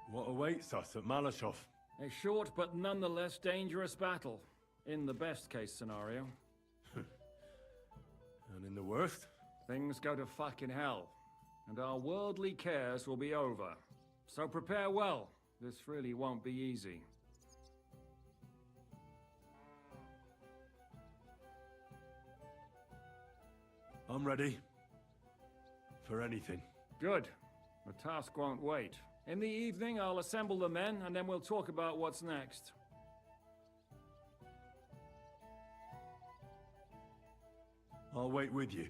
What awaits us at Malashov? A short but nonetheless dangerous battle, in the best case scenario. And in the worst? Things go to fucking hell, and our worldly cares will be over. So prepare well, this really won't be easy. I'm ready. For anything. Good. The task won't wait. In the evening, I'll assemble the men, and then we'll talk about what's next. I'll wait with you.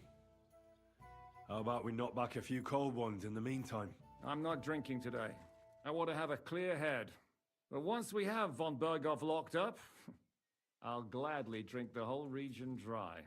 How about we knock back a few cold ones in the meantime? I'm not drinking today. I want to have a clear head. But once we have von Berghoff locked up, I'll gladly drink the whole region dry.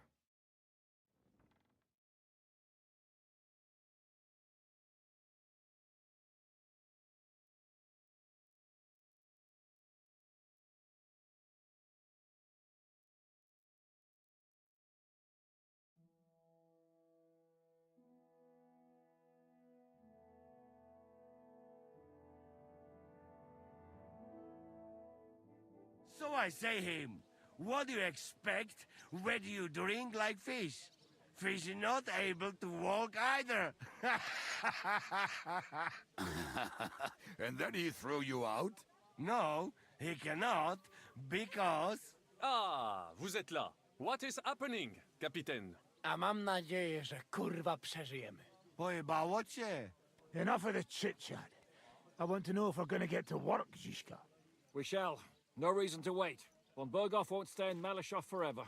So I say him, what do you expect? Where do you drink like fish? Fish is not able to walk either. And then he threw you out? No, he cannot, because... Ah, vous êtes là. What is happening, Capitaine? A mam nadzieję, że kurwa przeżyjemy. Pojebało cię. Enough of the chit-chat. I want to know if we're gonna get to work, Zizka. We shall. No reason to wait. Von Berghoff won't stay in Malashov forever.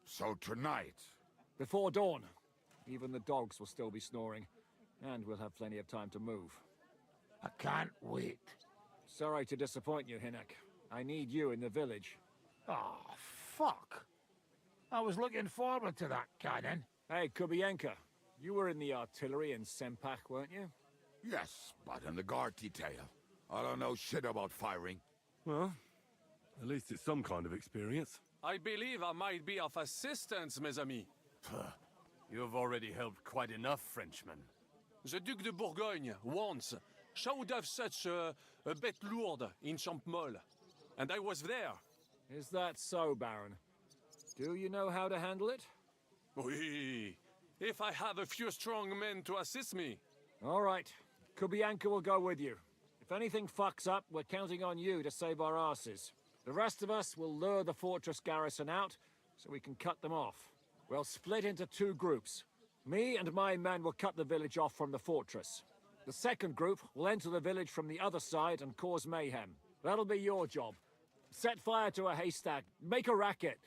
So tonight... Before dawn. Even the dogs will still be snoring. And we'll have plenty of time to move. I can't wait. Sorry to disappoint you, Hinek. I need you in the village. Oh, fuck. I was looking forward to that, Cannon. Hey, Kubienka. You were in the artillery in Sempak, weren't you? Yes, but in the guard detail. I don't know shit about firing. Well, at least it's some kind of experience. I believe I might be of assistance, mes amis. You've already helped quite enough, Frenchmen. The Duc de Bourgogne, once, showed off such a bête lourde in Champmol. And I was there. Is that so, Baron? Do you know how to handle it? Oui. If I have a few strong men to assist me. All right. Kubianka will go with you. If anything fucks up, we're counting on you to save our asses. The rest of us will lure the fortress garrison out, so we can cut them off. We'll split into two groups. Me and my men will cut the village off from the fortress. The second group will enter the village from the other side and cause mayhem. That'll be your job. Set fire to a haystack, make a racket.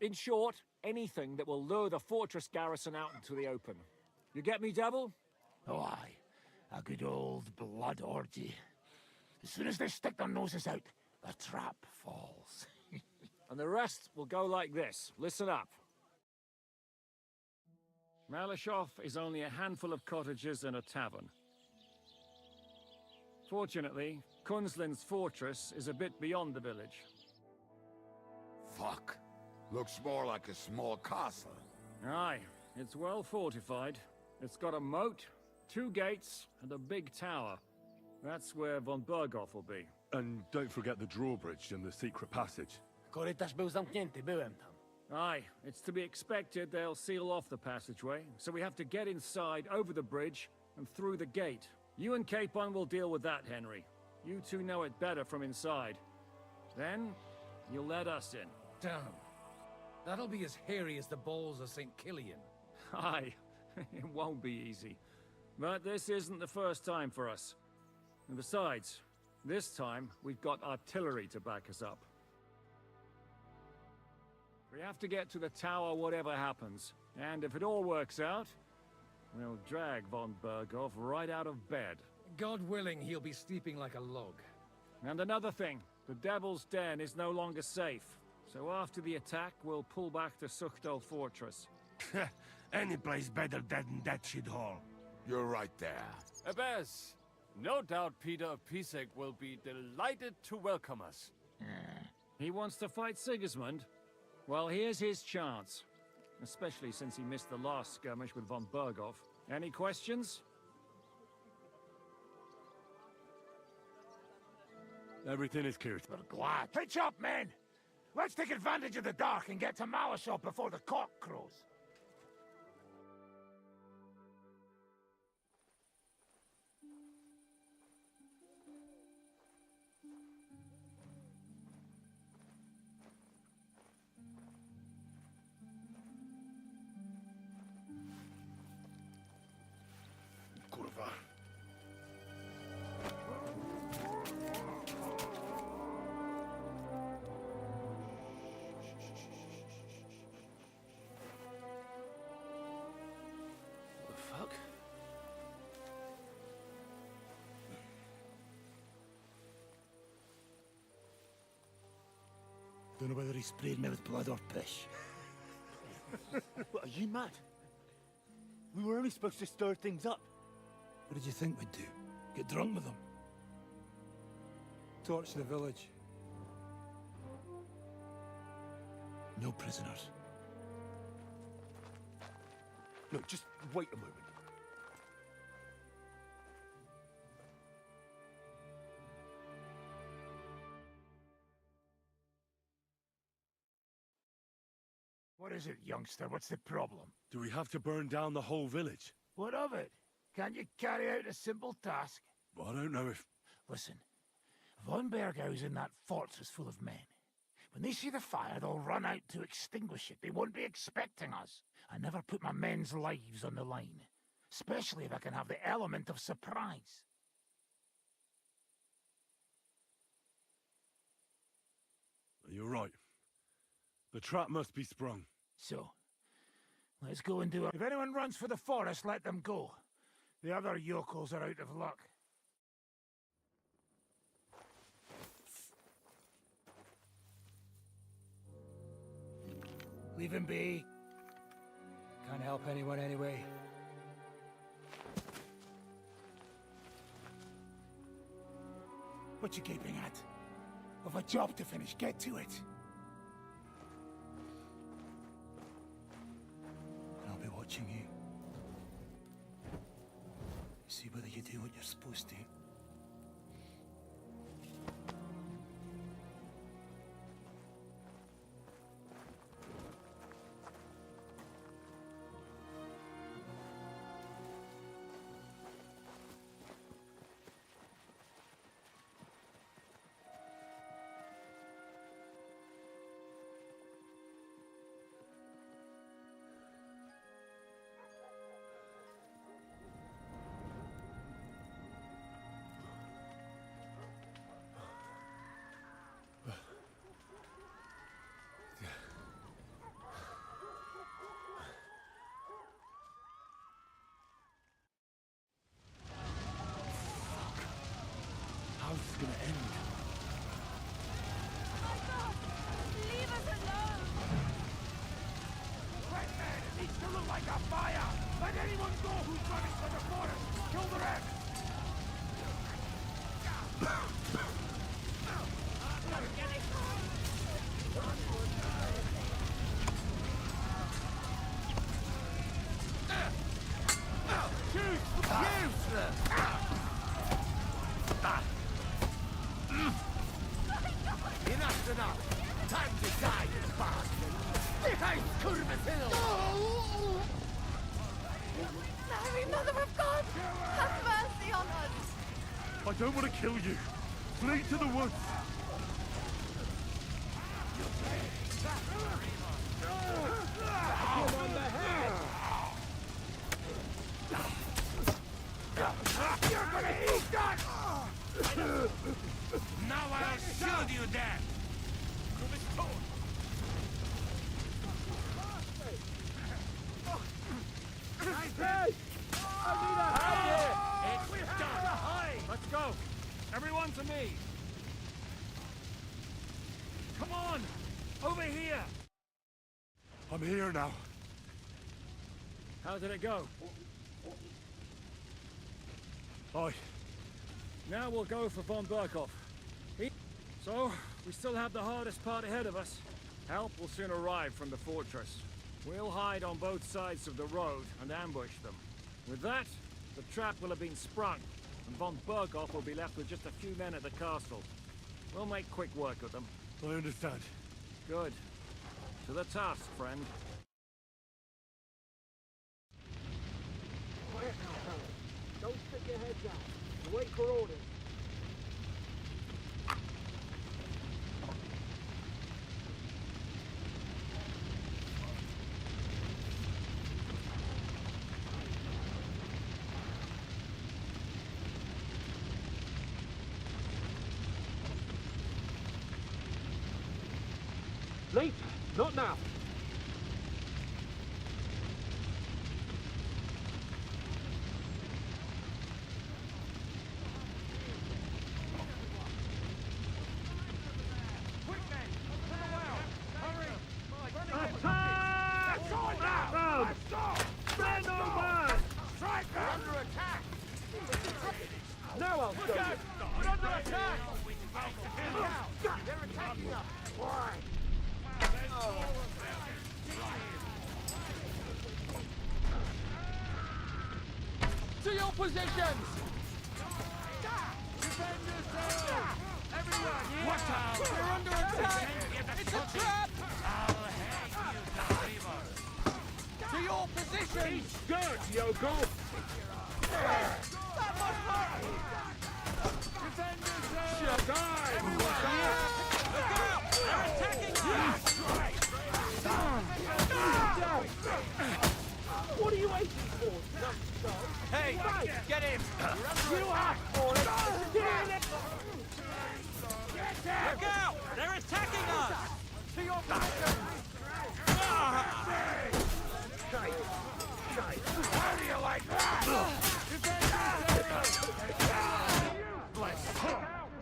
In short, anything that will lure the fortress garrison out into the open. You get me, Devil? Oh, aye. A good old blood orgy. As soon as they stick their noses out, the trap falls. And the rest will go like this. Listen up. Malashov is only a handful of cottages and a tavern. Fortunately, Kunzlin's fortress is a bit beyond the village. Fuck. Looks more like a small castle. Aye, it's well fortified. It's got a moat, 2 gates, and a big tower. That's where von Berghoff will be. And don't forget the drawbridge and the secret passage. Korytarz był zamknięty, byłem tam. Aye, it's to be expected they'll seal off the passageway, so we have to get inside, over the bridge, and through the gate. You and Capon will deal with that, Henry. You two know it better from inside. Then, you'll let us in. Damn. That'll be as hairy as the balls of St. Killian. Aye, it won't be easy. But this isn't the first time for us. And besides, this time we've got artillery to back us up. We have to get to the tower whatever happens. And if it all works out, we'll drag von Berghoff right out of bed. God willing, he'll be sleeping like a log. And another thing, the Devil's Den is no longer safe. So after the attack, we'll pull back to Suchdol Fortress. Any place better than that shithole. You're right there. Abbas, no doubt Peter of Pisek will be delighted to welcome us. He wants to fight Sigismund? Well, here's his chance. Especially since he missed the last skirmish with von Berghoff. Any questions? Everything is clear. We're glad. Pitch up, men! Let's take advantage of the dark and get to Malashop before the cock crows. Kurwa. The fuck? Don't know whether he sprayed me with blood or piss. What, are you mad? We were only supposed to stir things up. What did you think we'd do? Get drunk with them? Torch the village. No prisoners. Look, just wait a moment. What is it, youngster? What's the problem? Do we have to burn down the whole village? What of it? Can't you carry out a simple task? Well, I don't know if... Listen, Von Bergau's in that fortress full of men. When they see the fire, they'll run out to extinguish it. They won't be expecting us. I never put my men's lives on the line, especially if I can have the element of surprise. You're right. The trap must be sprung. So, let's go and do it. If anyone runs for the forest, let them go. The other yokels are out of luck. Leave him be. Can't help anyone anyway. What you gaping at? I've a job to finish. Get to it. And I'll be watching you. See whether you do what you're supposed to. How's this gonna end? Leave us alone! Red man, it needs to look like a fire! Let anyone go who's running for the forest! Kill the rest! Enough's enough! Time to die, you bastard! Stick out, Curvis Hill! Mary, Mother of God! Have mercy on us! I don't want to kill you. Flee to the woods. You're gonna eat that! Now I'll show you that! It's done! Let's go! Everyone to me! Come on! Over here! I'm here now. How did it go? Aye. Now we'll go for von Berkhoff. So, we still have the hardest part ahead of us. Help will soon arrive from the fortress. We'll hide on both sides of the road and ambush them. With that, the trap will have been sprung, and von Berkhoff will be left with just a few men at the castle. We'll make quick work of them. I understand. Good. To the task, friend. Quiet now, fellas. Don't stick your heads out. Wait for orders. Later, not now. Now I'll show you. We're under attack! They're attacking us. Why? To your positions! Defend yourselves! Everyone, watch out! We're under attack! It's a trap! I'll hang you, Deliverance! To your positions! Good, Yoko. Defend yourselves! Die! Everyone, look out! They're attacking us! What are you waiting for? Hey, get him! You asked for it! Get it! Look out! They're attacking us! To your position! How do you like that?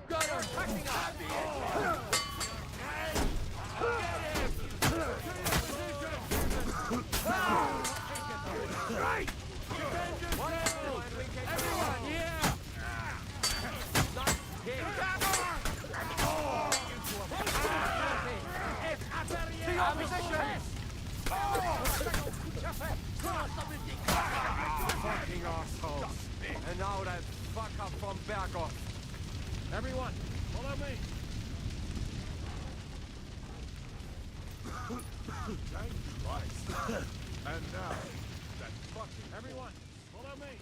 Got her attacking us! Right! Everyone, yeah! To your position! Fucking assholes. And now that fuck up from back off. Everyone, follow me. Thank Christ. And now, that fucking... Everyone, follow me.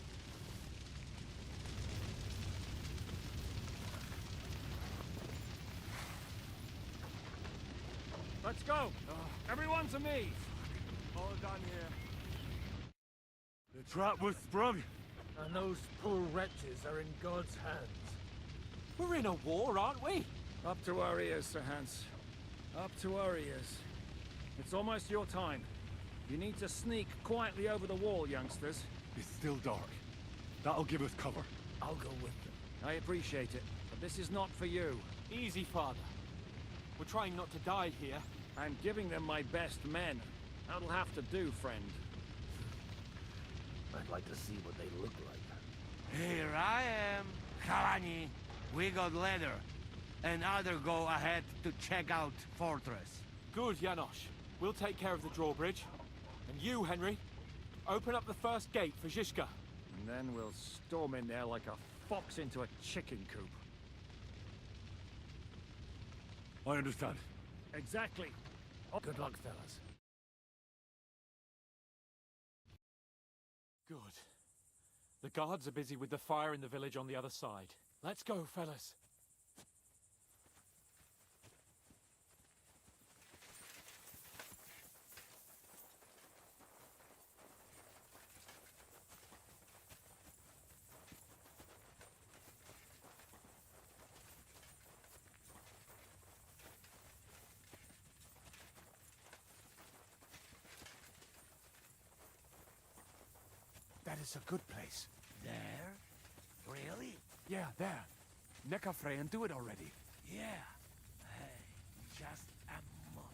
Let's go. Everyone to me. All done here. The trap was sprung. And those poor wretches are in God's hands. We're in a war, aren't we? Up to our ears, Sir Hans. Up to our ears. It's almost your time. You need to sneak quietly over the wall, youngsters. It's still dark. That'll give us cover. I'll go with them. I appreciate it, but this is not for you. Easy, Father. We're trying not to die here. I'm giving them my best men. That'll have to do, friend. I'd like to see what they look like. Here I am, Kalani. We got leather. And other go ahead to check out fortress. Good, Janosch. We'll take care of the drawbridge. And you, Henry, open up the first gate for Zizka. And then we'll storm in there like a fox into a chicken coop. I understand. Exactly. Oh, good luck, fellas. Good. The guards are busy with the fire in the village on the other side. Let's go, fellas. That is a good place. There? Really? Yeah, there. Neckarfrey and do it already. Yeah. Hey, just a moment.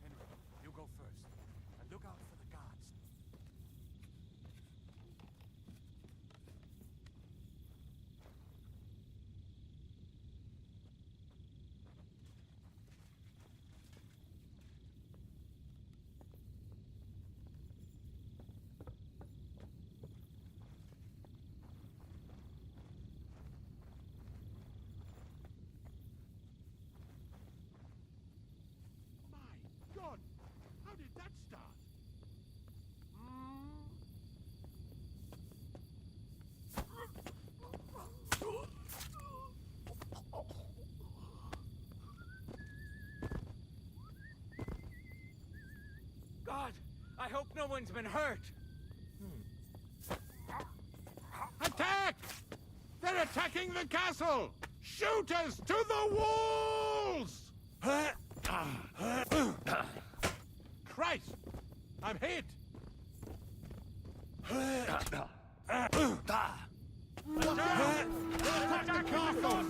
Henry, you go first. And look out for the guards. man's been hurt. Attack! They're attacking the castle! Shooters to the walls! Christ! I'm hit! Attack the castle!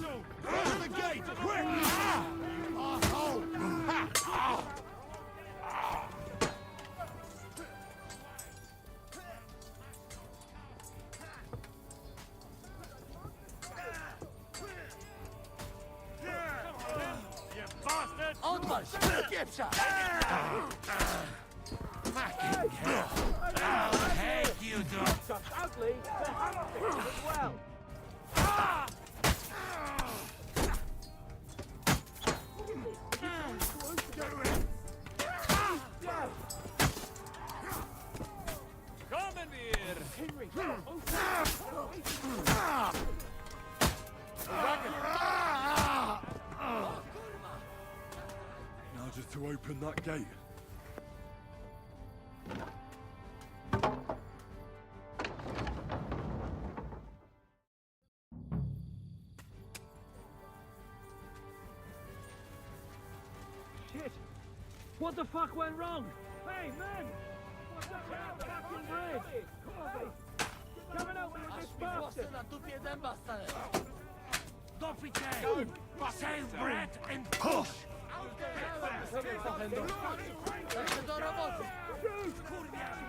Go to the gate! Quick! You arsehole! Onwards! Gipsa! I'll take you, dog. Ugly, but hammer as well. Come here! Henry, Now just to open that gate. shit! What the fuck went wrong? Hey, man! What the hell? Fucking bridge! Come and help me with this bastard! Don't be dead. Save bread and push.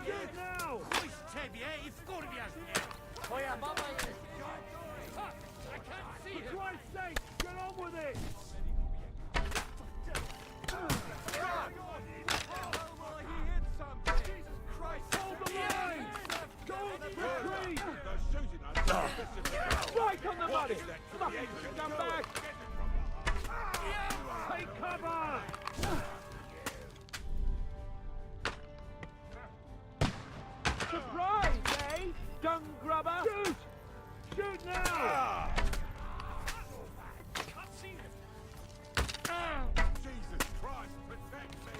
Shoot now! Chuj z ciebie i wkurwiasz mnie. Twoja baba jest... For Christ's sake, get on with it! Hold the line! Don't retreat! Strike on the money! Fucking scumbag! Take cover! Surprise, eh? Dung grubber! Shoot! Shoot now! Jesus Christ, protect me!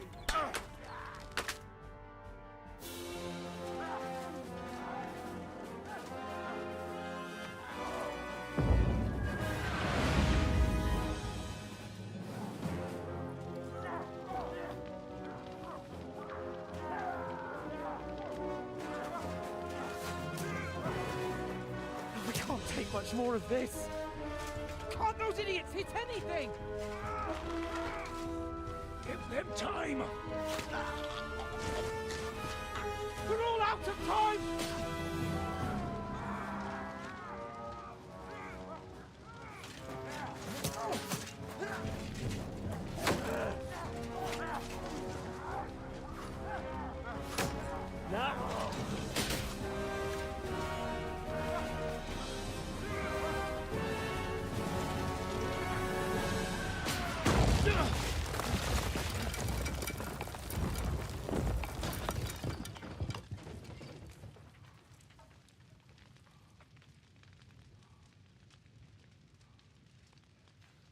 We can't take much more of this. Can't those idiots hit anything? Give them time. They're all out of time!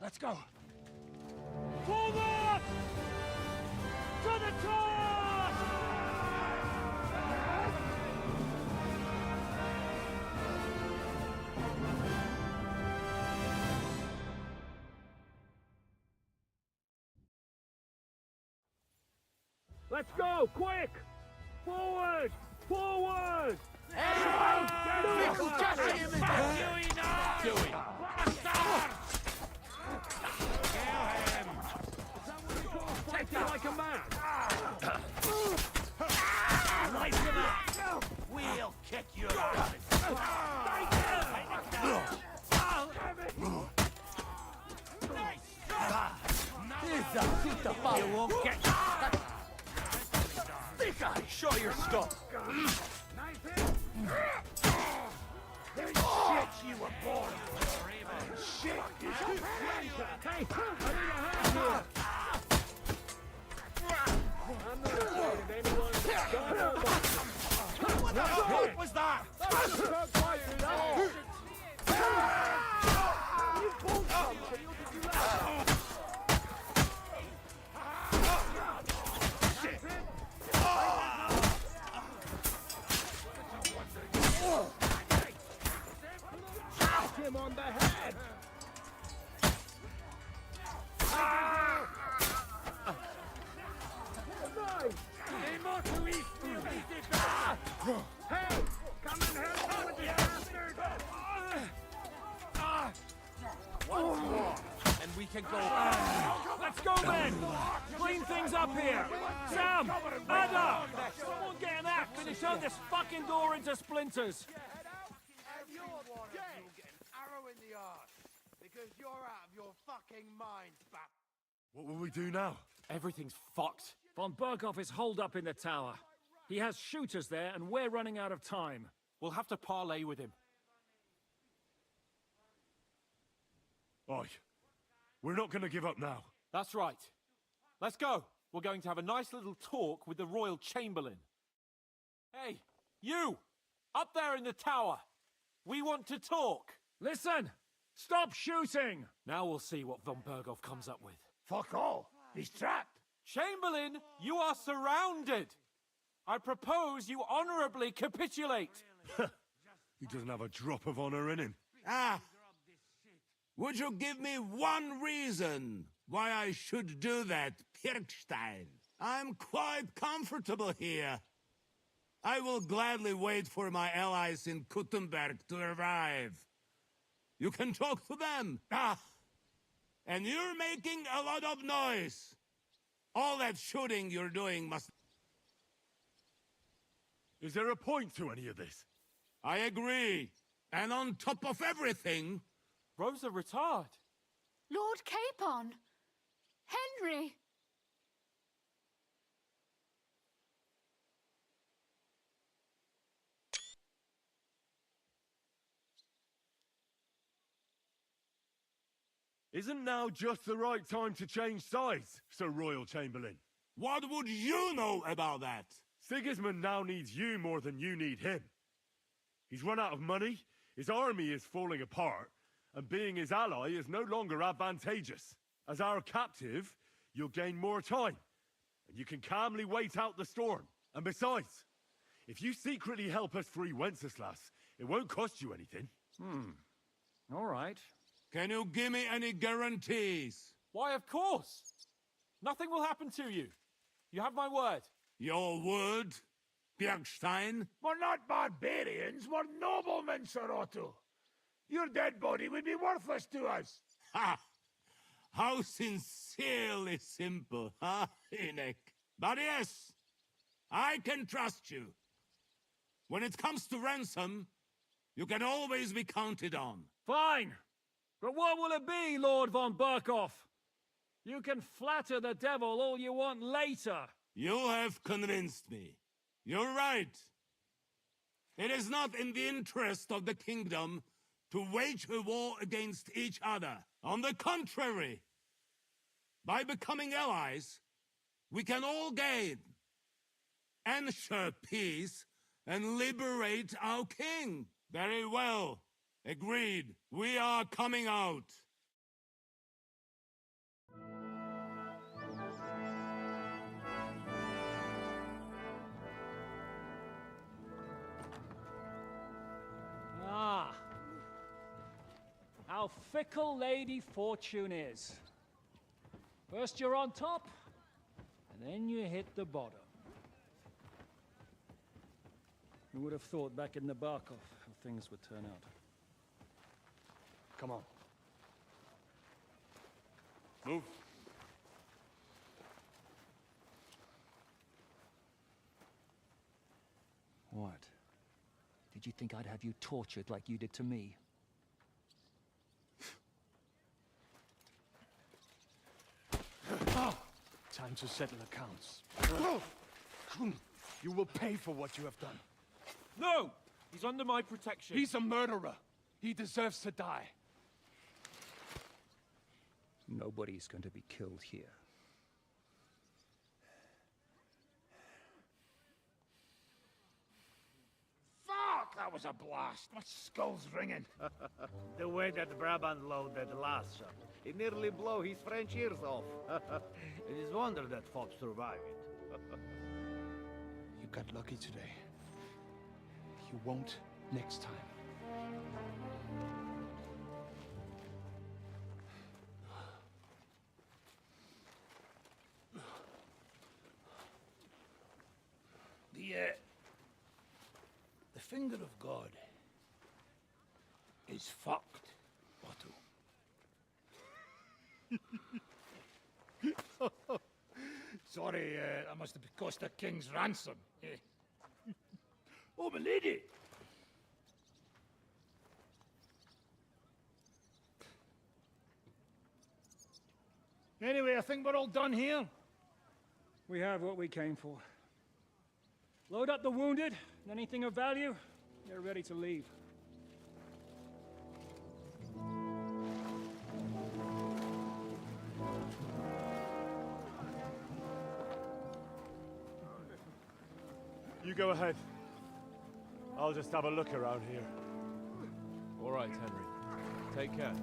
Let's go. Forward! To the top! Let's go, quick! Forward! Forward! Everyone! Get Fickle over! Jesse him again! Dewey! Take it like a man! Light him up. We'll kick you out. You won't get... Thick eye, show your skull! Shit you were born for. Shit. Hey, I need a hand here! I'm not afraid of anyone. What the fuck was that? Don't fight it out! You pulled something, you'll get you later. go. Let's go, men! Clean things up here! Sam! Ada! Someone get an axe and shove this fucking door into splinters! Everyone of you get an arrow in the arse because you're out of your fucking minds, bat. What will we do now? Everything's fucked. Von Berghoff is holed up in the tower. He has shooters there, and we're running out of time. We'll have to parley with him. Oi. We're not gonna give up now. That's right. Let's go. We're going to have a nice little talk with the Royal Chamberlain. Hey, you! Up there in the tower! We want to talk! Listen! Stop shooting! Now we'll see what von Berghoff comes up with. Fuck all. He's trapped. Chamberlain, you are surrounded! I propose you honorably capitulate! He doesn't have a drop of honor in him. Ah! Would you give me one reason why I should do that, Pirkstein? I'm quite comfortable here. I will gladly wait for my allies in Kuttenberg to arrive. You can talk to them. Ah! And you're making a lot of noise. All that shooting you're doing must... Is there a point to any of this? I agree. And on top of everything... Rosa Retard. Lord Capon! Henry! Isn't now just the right time to change sides, Sir Royal Chamberlain? What would you know about that? Sigismund now needs you more than you need him. He's run out of money, his army is falling apart, and being his ally is no longer advantageous. As our captive, you'll gain more time, and you can calmly wait out the storm. And besides, if you secretly help us free Wenceslas, it won't cost you anything. All right. Can you give me any guarantees? Why, of course! Nothing will happen to you. You have my word. Your word, Bjergstein? We're not barbarians, we're noblemen, Sir Otto. Your dead body would be worthless to us. Ha! How sincerely simple, huh, Enoch? But yes, I can trust you. When it comes to ransom, you can always be counted on. Fine! But what will it be, Lord von Berghoff? You can flatter the devil all you want later. You have convinced me. You're right. It is not in the interest of the kingdom to wage a war against each other. On the contrary, by becoming allies, we can all gain, ensure peace, and liberate our king. Very well. Agreed. We are coming out. Ah. How fickle Lady Fortune is. First you're on top, and then you hit the bottom. Who would have thought back in the Barkov how things would turn out? Come on. Move. What? Did you think I'd have you tortured like you did to me? Time to settle accounts. You will pay for what you have done. No! He's under my protection. He's a murderer. He deserves to die. Nobody's going to be killed here. Fuck! That was a blast. My skull's ringing. The way that Brabant loaded the last shot, it nearly blew his French ears off. It is wonder that Fob survived it. You got lucky today. You won't next time. The finger of God is fucked, Otto. Sorry, that must have cost a king's ransom. Oh, my lady! Anyway, I think we're all done here. We have what we came for. Load up the wounded, and anything of value, they're ready to leave. You go ahead. I'll just have a look around here. All right, Henry. Take care.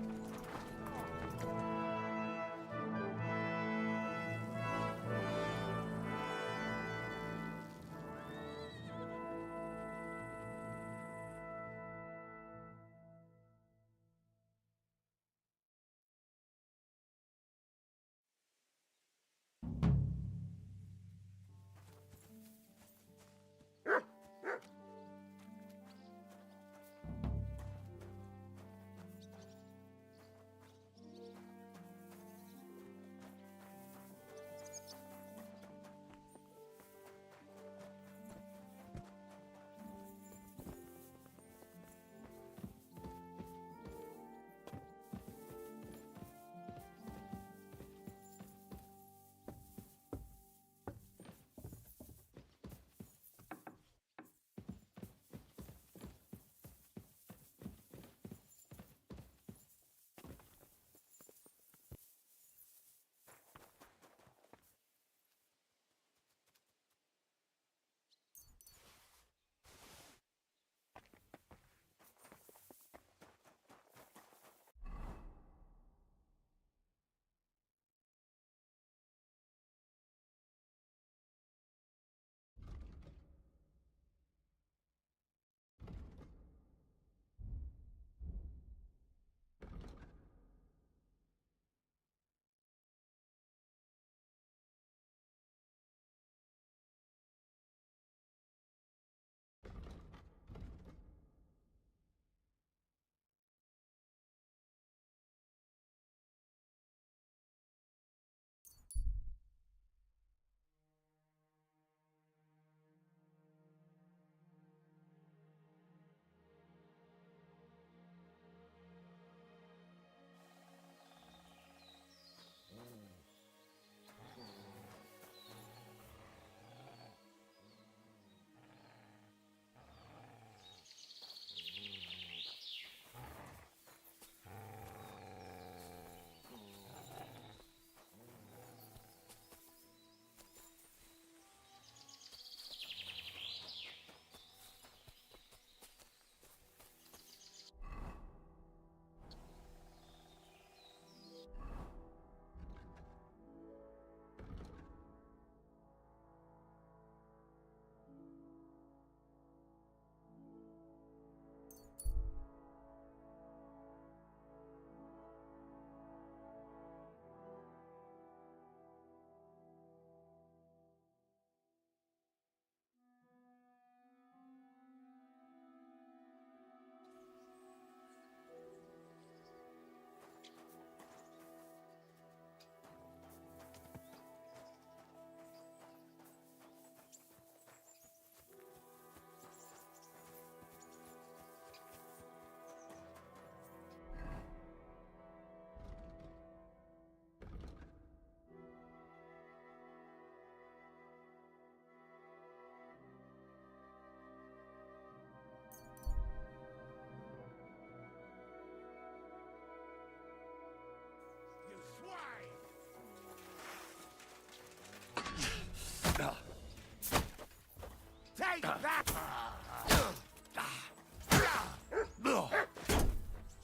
Take that!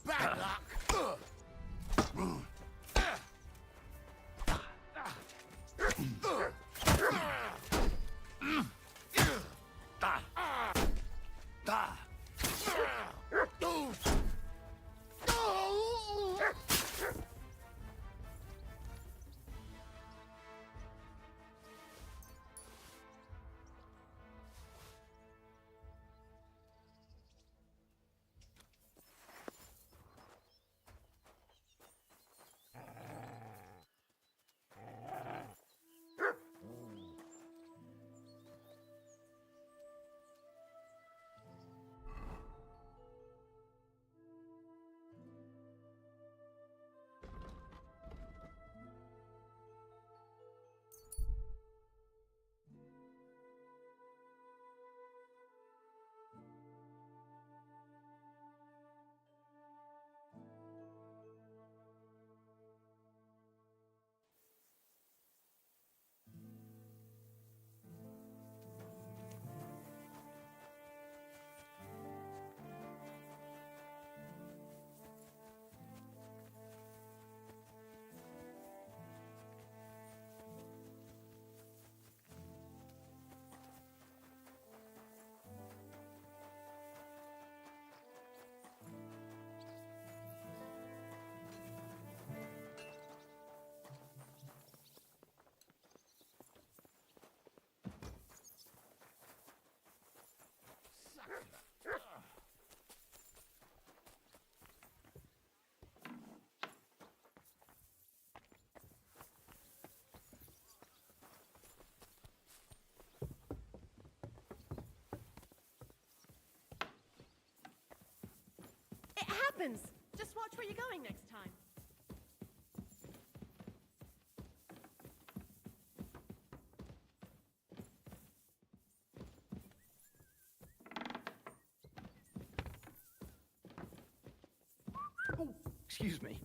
Bad luck! happens. Just watch where you're going next time. Oh, excuse me.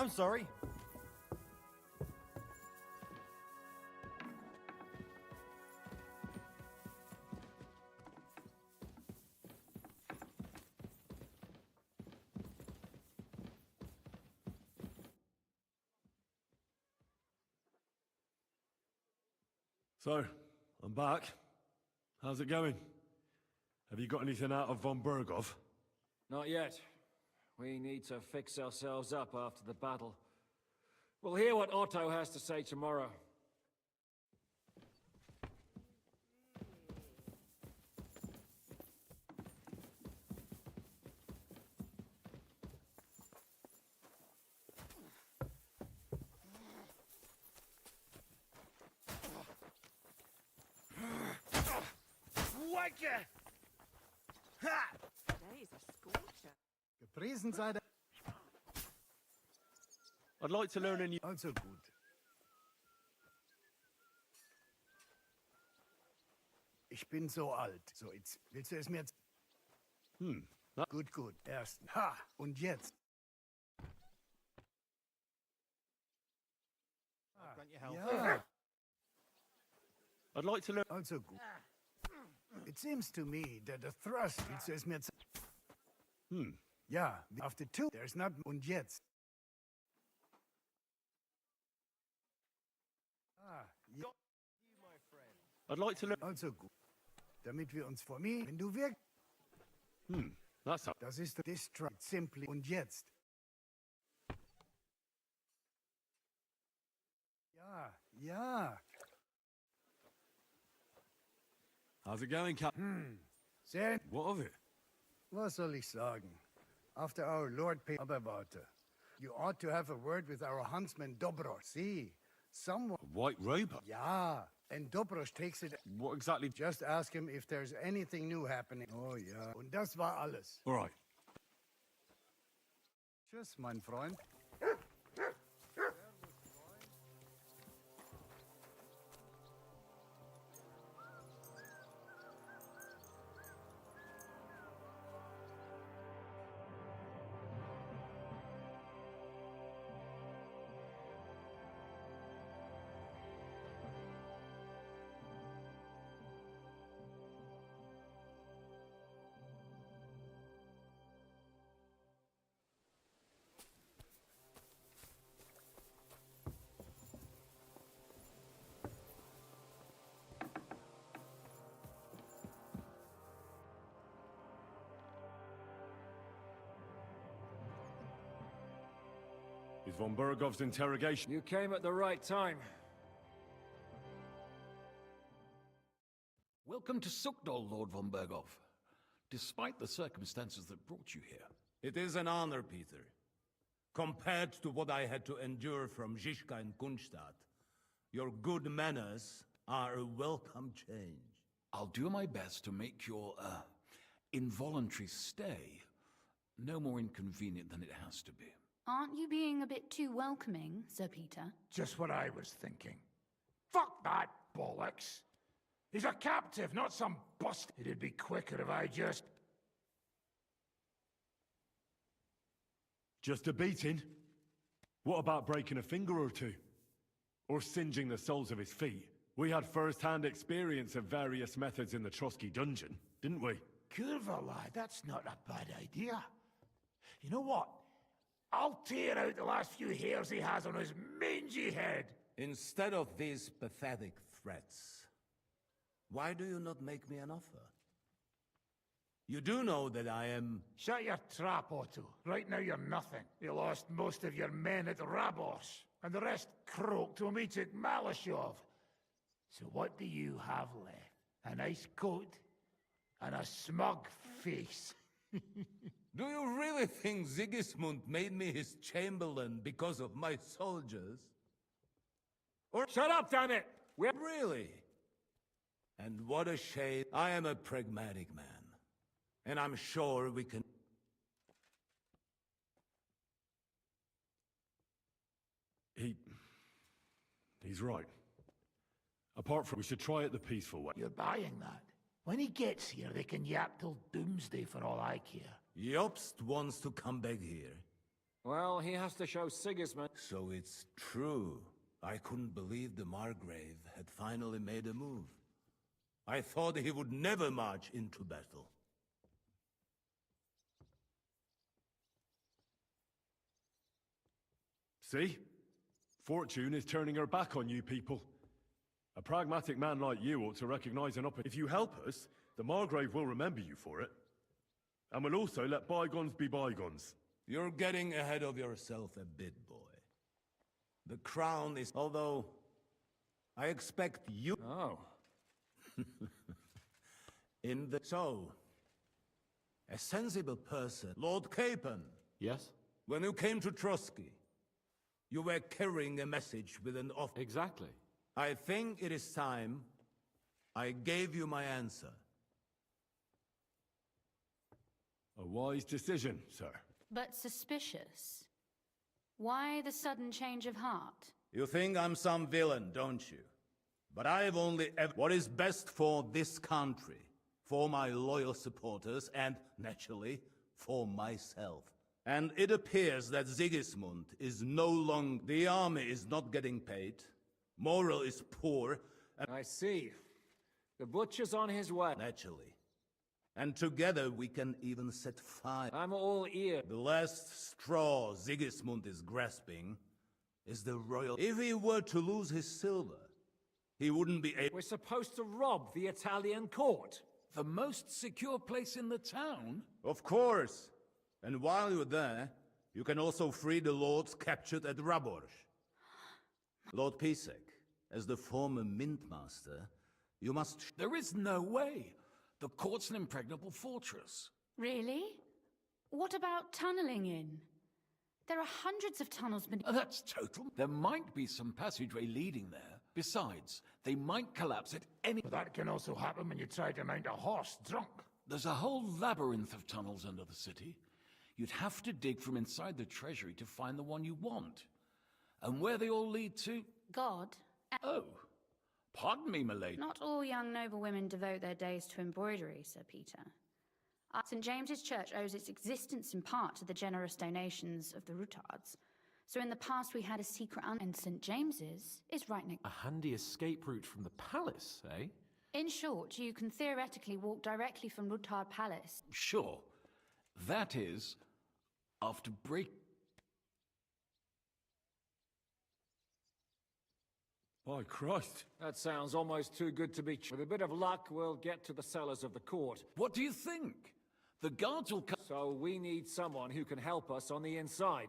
I'm sorry. So, I'm back. How's it going? Have you got anything out of von Bergov? Not yet. We need to fix ourselves up after the battle. We'll hear what Otto has to say tomorrow. Wanker! Ha! Today's a scorcher. Gepriesen sei der... I'd like to learn a new... Also gut. Ich bin so alt. So, jetzt willst du es mir... Gut, gut. Ersten. Ha! Und jetzt? Ja. I'd like to learn... Also gut. It seems to me that the thrust willst du es mir... Ja, after two, there's not... Und jetzt? Ja. I'd like to learn... Also gut. Damit wir uns vor mir... Wenn du wirkst... That's up. Das ist Destroy. Simply. Und jetzt? Ja, ja. How's it going, Captain? Sehr... What of it? Was soll ich sagen? After our Lord pay... Aber warte. You ought to have a word with our huntsman Dobrosh. See? Someone... A white robe? Ja. And Dobrosh takes it... What exactly... Just ask him if there's anything new happening. Oh ja. Und das war alles. All right. Tschüss, mein Freund. Is von Bergov's interrogation... You came at the right time. Welcome to Sukdol, Lord von Bergov. Despite the circumstances that brought you here. It is an honor, Peter. Compared to what I had to endure from Zizka and Kunstadt, your good manners are a welcome change. I'll do my best to make your, involuntary stay no more inconvenient than it has to be. Aren't you being a bit too welcoming, Sir Peter? Just what I was thinking. Fuck that bollocks! He's a captive, not some bust. It'd be quicker if I just... Just a beating? What about breaking a finger or two? Or singeing the soles of his feet? We had first-hand experience of various methods in the Trotsky dungeon, didn't we? Curva, lad, that's not a bad idea. You know what? I'll tear out the last few hairs he has on his mangy head. Instead of these pathetic threats, why do you not make me an offer? You do know that I am... Shut your trap, Otto. Right now you're nothing. You lost most of your men at Rabos, and the rest croaked when we took Malashov. So what do you have left? A nice coat and a smug face. Do you really think Sigismund made me his chamberlain because of my soldiers? Or shut up, damn it! Really? And what a shame. I am a pragmatic man. And I'm sure we can... He's right. Apart from, we should try it the peaceful way. You're buying that? When he gets here, they can yap till doomsday for all I care. Jobst wants to come back here. Well, he has to show Sigismund. So it's true. I couldn't believe the Margrave had finally made a move. I thought he would never march into battle. See? Fortune is turning her back on you people. A pragmatic man like you ought to recognize an opportunity. If you help us, the Margrave will remember you for it. And will also let bygones be bygones. You're getting ahead of yourself a bit, boy. The crown is... Although, I expect you... Oh. So, a sensible person, Lord Capon. Yes? When you came to Trotsky, you were carrying a message with an offer. Exactly. I think it is time I gave you my answer. A wise decision, sir. But suspicious. Why the sudden change of heart? You think I'm some villain, don't you? But I've only ever... What is best for this country, for my loyal supporters, and, naturally, for myself. And it appears that Sigismund is no longer... The army is not getting paid, morale is poor, and... I see. The butcher's on his way. Naturally. And together we can even set fire. I'm all ear. The last straw Sigismund is grasping is the royal... If he were to lose his silver, he wouldn't be able... We're supposed to rob the Italian court. The most secure place in the town? Of course. And while you're there, you can also free the lords captured at Raborj. Lord Pisek, as the former mintmaster, you must... There is no way. The court's an impregnable fortress. Really? What about tunneling in? There are hundreds of tunnels beneath... That's total. There might be some passageway leading there. Besides, they might collapse at any... But that can also happen when you try to mount a horse drunk. There's a whole labyrinth of tunnels under the city. You'd have to dig from inside the treasury to find the one you want. And where they all lead to... God. Oh. Pardon me, milady. Not all young noble women devote their days to embroidery, Sir Peter. St. James's Church owes its existence in part to the generous donations of the Rutards. So in the past we had a secret and St. James's is right next... A handy escape route from the palace, eh? In short, you can theoretically walk directly from Rutard Palace. Sure. That is, after break... By Christ. That sounds almost too good to be true. With a bit of luck, we'll get to the cellars of the court. What do you think? The guards will come... So we need someone who can help us on the inside.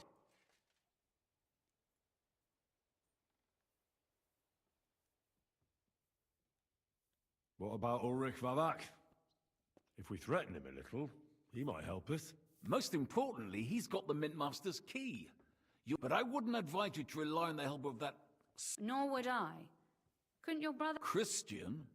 What about Ulrich Vavak? If we threaten him a little, he might help us. Most importantly, he's got the Mintmaster's key. But I wouldn't advise you to rely on the help of that... Nor would I. Couldn't your brother... Christian?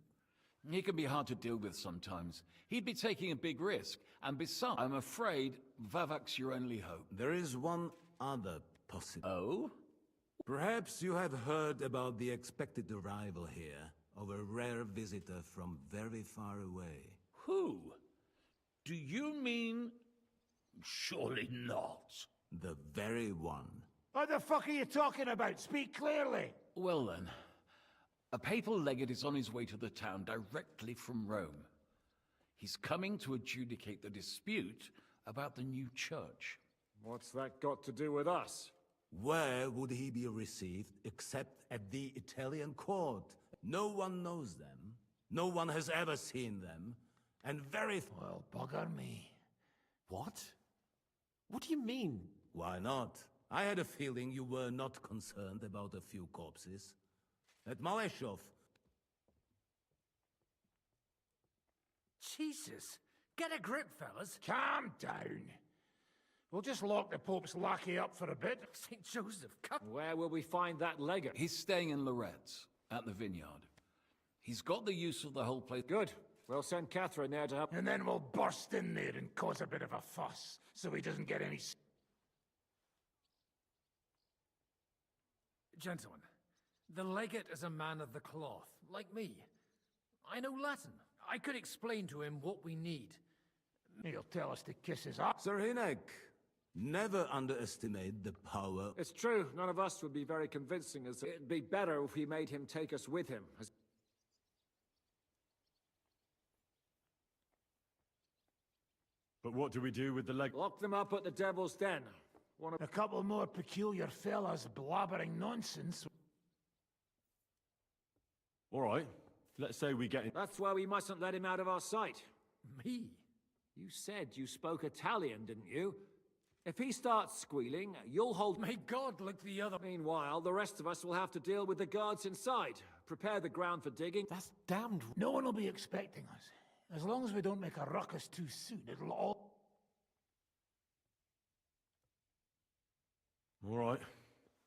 He can be hard to deal with sometimes. He'd be taking a big risk. And besides, I'm afraid Vavak's your only hope. There is one other possibility. Oh? Perhaps you have heard about the expected arrival here of a rare visitor from very far away. Who? Do you mean... Surely not. The very one. What the fuck are you talking about? Speak clearly. Well then, a papal legate is on his way to the town directly from Rome. He's coming to adjudicate the dispute about the new church. What's that got to do with us? Where would he be received except at the Italian court? No one knows them. No one has ever seen them. And very... Well, bugger me. What? What do you mean? Why not? I had a feeling you were not concerned about a few corpses. At Maleshov... Jesus! Get a grip, fellas! Calm down. We'll just lock the Pope's lackey up for a bit. St. Joseph, come... Where will we find that legate? He's staying in Loretz, at the vineyard. He's got the use of the whole place. Good. We'll send Catherine there to help. And then we'll burst in there and cause a bit of a fuss, so he doesn't get any... Gentlemen, the legate is a man of the cloth, like me. I know Latin. I could explain to him what we need. He'll tell us to kiss his ass. Sir Hinek, never underestimate the power... It's true, none of us would be very convincing. As it'd be better if we made him take us with him. But what do we do with the leg? Lock them up at the Devil's Den. A couple more peculiar fellas blabbering nonsense. All right. Let's say we get him. That's why we mustn't let him out of our sight. Me? You said you spoke Italian, didn't you? If he starts squealing, you'll hold... May God look the other... Meanwhile, the rest of us will have to deal with the guards inside. Prepare the ground for digging. That's damned... No one will be expecting us. As long as we don't make a ruckus too soon, it'll all... All right.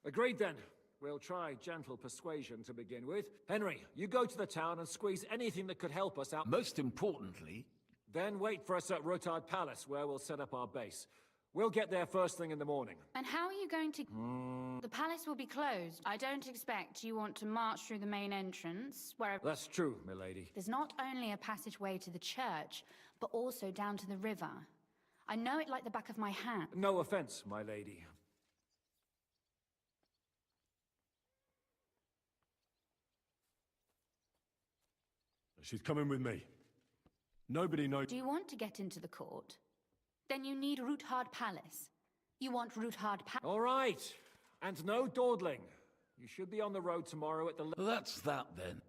Agreed then. We'll try gentle persuasion to begin with. Henry, you go to the town and squeeze anything that could help us out. Most importantly... Then wait for us at Rotard Palace, where we'll set up our base. We'll get there first thing in the morning. And how are you going to... The palace will be closed. I don't expect you want to march through the main entrance, where... That's true, milady. There's not only a passageway to the church, but also down to the river. I know it like the back of my hand. No offense, my lady. She's coming with me. Nobody knows... Do you want to get into the court? Then you need Roothard Palace. You want Roothard Palace. All right. And no dawdling. You should be on the road tomorrow at the... That's that, then.